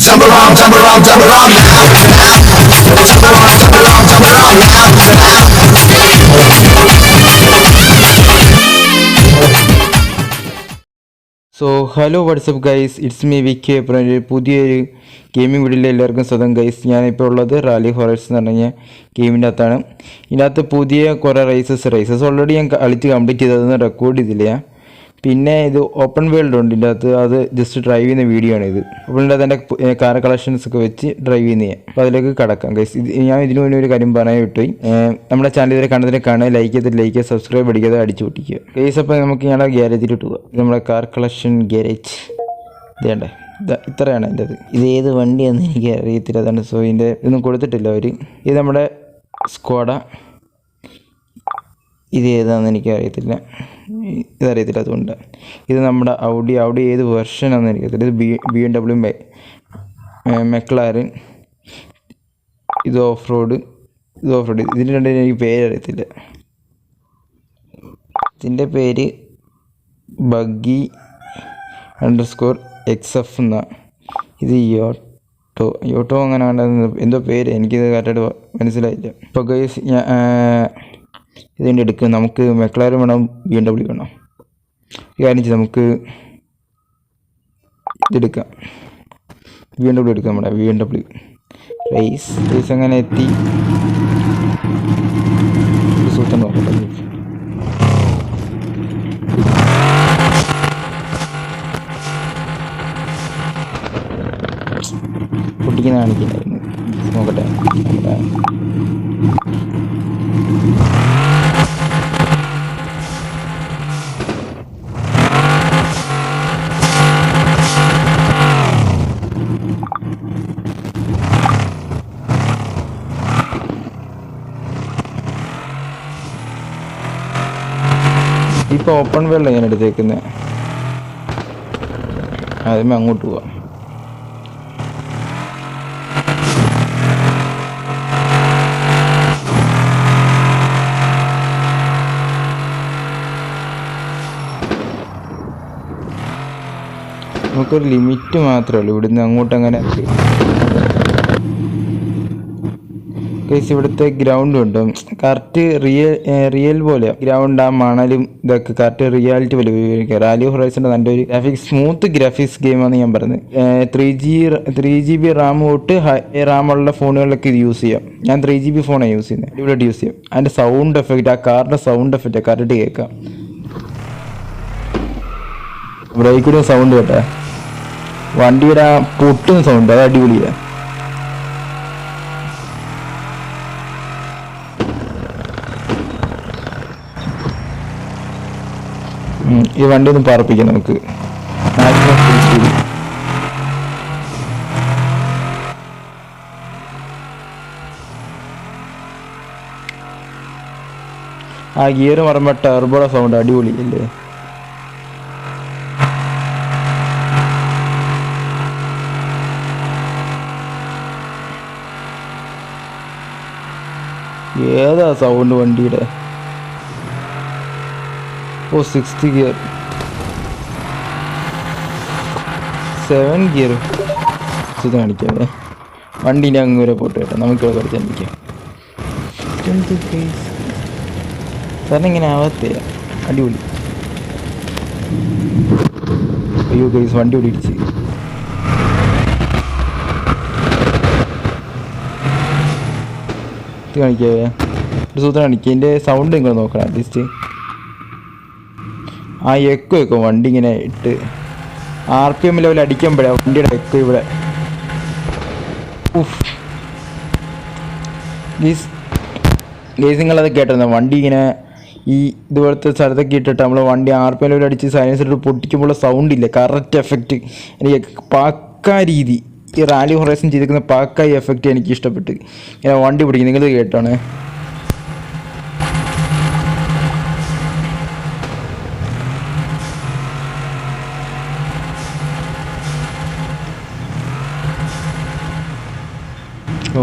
Jump around, jump around, jump around now. Jump around, jump around, jump around now. So hello what's up guys, it's me Vicky. പുതിയൊരു gaming വീഡിയോയിൽ എല്ലാവർക്കും സ്വന്തം guys. ഞാനിപ്പോൾ ഉള്ളത് rally Horace എന്ന് പറഞ്ഞ ഗെയിമിൻ്റെ അകത്താണ്. ഇതിനകത്ത് പുതിയ കുറേ റേസസ് ഓൾറെഡി ഞാൻ കളിച്ച് കംപ്ലീറ്റ് ചെയ്തതൊന്നും റെക്കോർഡ് ചെയ്തില്ല. പിന്നെ ഇത് ഓപ്പൺ വേൾഡ് ഉണ്ട് ഇതിൻ്റെ അകത്ത്, അത് ജസ്റ്റ് ഡ്രൈവ് ചെയ്യുന്ന വീഡിയോ ആണ് ഇത്. അപ്പോൾ ഇതിൻ്റെ അകത്ത് എൻ്റെ കാർ കളക്ഷൻസ് ഒക്കെ വെച്ച് ഡ്രൈവ് ചെയ്യുന്ന ചെയ്യാം. അപ്പോൾ അതിലേക്ക് കടക്കാം ഗൈസ്. ഞാൻ ഇതിനു മുന്നേ ഒരു കാര്യം പറയാൻ വിട്ടുപോയി. നമ്മുടെ ചാനൽ ഇതിൽ കണ്ടതിനെ കാണുക, ലൈക്ക് ചെയ്തിട്ട് സബ്സ്ക്രൈബ് അടിക്കാതെ അടിച്ചു പൊട്ടിക്കുക ഗൈസ്. അപ്പോൾ നമുക്ക് ഞങ്ങളുടെ ഗ്യാരേജിലോട്ട് പോകാം. ഇത് നമ്മുടെ കാർ കളക്ഷൻ ഗ്യാരേജ് ഇതേണ്ടേ, ഇത്രയാണ് എൻ്റെ അത്. ഇത് ഏത് വണ്ടിയാണെന്ന് എനിക്ക് അറിയത്തില്ല, അതാണ്. സോ ഇതിൻ്റെ ഇതൊന്നും കൊടുത്തിട്ടില്ല അവർ. ഇത് നമ്മുടെ സ്ക്വാഡ. ഇത് ഏതാണെന്ന് എനിക്ക് അറിയത്തില്ല, ഇതറിയത്തില്ല, അതുകൊണ്ട്. ഇത് നമ്മുടെ ഔഡി ഏത് വെർഷനാണെന്ന് എനിക്കറിയത്തില്ല. ഇത് BMW മെക്ലാരൻ. ഇത് ഓഫ് റോഡ്. ഇതിൻ്റെ രണ്ടിനും എനിക്ക് പേരറിയത്തില്ല. ഇതിൻ്റെ പേര് ബഗ്ഗി _XF എന്നാണ്. ഇത് യോട്ടോ അങ്ങനെ എന്തോ പേര്, എനിക്കിത് കറക്റ്റായിട്ട് മനസ്സിലായില്ല. ഇപ്പോൾ ഗൈസ് ഇതിൻ്റെ എടുക്കും. നമുക്ക് മെക്ലാരൻ വേണം, BMW വേണം. ഈ കാര്യം ചെയ്ത് നമുക്ക് ഇതെടുക്കാം, BMW എടുക്കാം. നമ്മുടെ BMW റേസ് അങ്ങനെ എത്തി. സൂത്രം നോക്കട്ടെ. പൊട്ടിക്കുന്ന കാണിക്കുന്നുണ്ടായിരുന്നു, നോക്കട്ടെ. ഇപ്പോൾ ഓപ്പൺ വേൾഡ് ഞാൻ എടുത്തേക്കുന്നത്. ആദ്യമേ അങ്ങോട്ട് പോവാം. നമുക്കൊരു ലിമിറ്റ് മാത്രമേ ഉള്ളൂ, ഇവിടുന്ന് അങ്ങോട്ട് അങ്ങനെ. കേസ് ഇവിടുത്തെ ഗ്രൗണ്ടും ഉണ്ട് കറക്റ്റ് റിയൽ പോലെ ഗ്രൗണ്ട്. ആ മണലും ഇതൊക്കെ കറക്റ്റ് റിയാലിറ്റി പോലെ ഉപയോഗിക്കുക. റാലി ഹൊറൈസൻ്റെ നല്ലൊരു സ്മൂത്ത് ഗ്രാഫിക്സ് ഗെയിമാണ് ഞാൻ പറഞ്ഞത്. 3GB റാം തൊട്ട് റാമുള്ള ഫോണുകളിലൊക്കെ ഇത് യൂസ് ചെയ്യാം. ഞാൻ 3GB ഫോണാണ് യൂസ് ചെയ്യുന്നത്, അടിപൊളിയായിട്ട് യൂസ് ചെയ്യാം. അതിൻ്റെ സൗണ്ട് എഫക്റ്റ്, ആ കാറിൻ്റെ സൗണ്ട് എഫക്റ്റ് കറക്റ്റ് കേൾക്കാം. ബ്രേക്കിൻ്റെ സൗണ്ട് കേട്ടെ, വണ്ടിയുടെ ആ പൊട്ടുന്ന സൗണ്ട്, അത് അടിപൊളിയാണ്. ഈ വണ്ടി ഒന്ന് പറപ്പിക്കാം നമുക്ക്. Maximum full speed. ആ ഗിയർ മറമ്പ ടർബോയുടെ സൗണ്ട് അടിപൊളി അല്ലേ. ഏതാ സൗണ്ട് വണ്ടിയുടെ. 6th gear, 7 gear. ഇത് കാണിക്കാതെ വണ്ടീൻ്റെ അങ്ങ് വരെ പോട്ട് കേട്ടോ, നമുക്ക് കുറച്ച് കാണിക്കാം. കാരണം ഇങ്ങനെ ആവത്തേ, അടിപൊളി. അയ്യോ ഗൈസ്, വണ്ടി ഓടിച്ച്. ഇത് കാണിക്കാവേ, ഒരു സൂത്രം കാണിക്കുക. ഇതിൻ്റെ സൗണ്ട് നിങ്ങൾ നോക്കണം അറ്റ്ലീസ്റ്റ്. ആ എക്കോ വെക്കും വണ്ടി ഇങ്ങനെ ഇട്ട് RPM ലെവൽ അടിക്കുമ്പോഴാണ് വണ്ടിയുടെ എക്കോ ഇവിടെ. ഗേസ് നിങ്ങളത് കേട്ടിരുന്നോ, വണ്ടി ഇങ്ങനെ ഈ ഇതുപോലത്തെ സ്ഥലത്തൊക്കെ ഇട്ടിട്ട് നമ്മൾ വണ്ടി RPM ലെവൽ അടിച്ച് സൈലൻസർ ഇട്ട് പൊട്ടിക്കുമ്പോൾ സൗണ്ട് ഇല്ല, കറക്റ്റ് എഫക്റ്റ്. എനിക്ക് പക്കാ രീതി ഈ റാലി ഹൊറൈസൺ ചെയ്തിരിക്കുന്ന പക്കാ എഫക്റ്റ് എനിക്ക് ഇഷ്ടപ്പെട്ട്. ഇങ്ങനെ വണ്ടി പിടിക്കും, നിങ്ങളത് കേട്ടാണ്.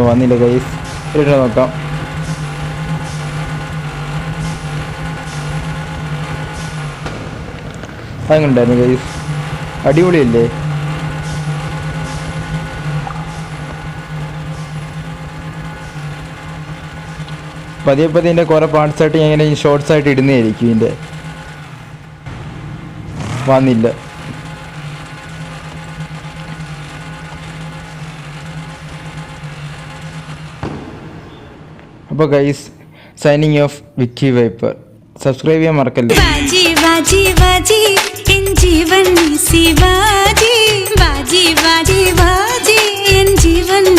വന്നില്ല ഗൈസ്, ഇട്ട് നോക്കാം. അങ്ങനെയുണ്ടായിരുന്നു ഗൈസ്, അടിപൊളിയല്ലേ. പതിയെ ഇതിൻ്റെ കുറേ പാർട്സായിട്ട് ഞാൻ ഇങ്ങനെ ഷോർട്സ് ആയിട്ട് ഇടുന്നതായിരിക്കും. ഇതിൻ്റെ വന്നില്ല. അപ്പോൾ ഗൈസ് സൈനിങ് ഓഫ് വിക്കി വൈപ്പർ. സബ്സ്ക്രൈബ് ചെയ്യാൻ മറക്കല്ലേ. बाजी बाजी बाजी इन जीवन शिवाजी बाजी बाजी बाजी इन जीवन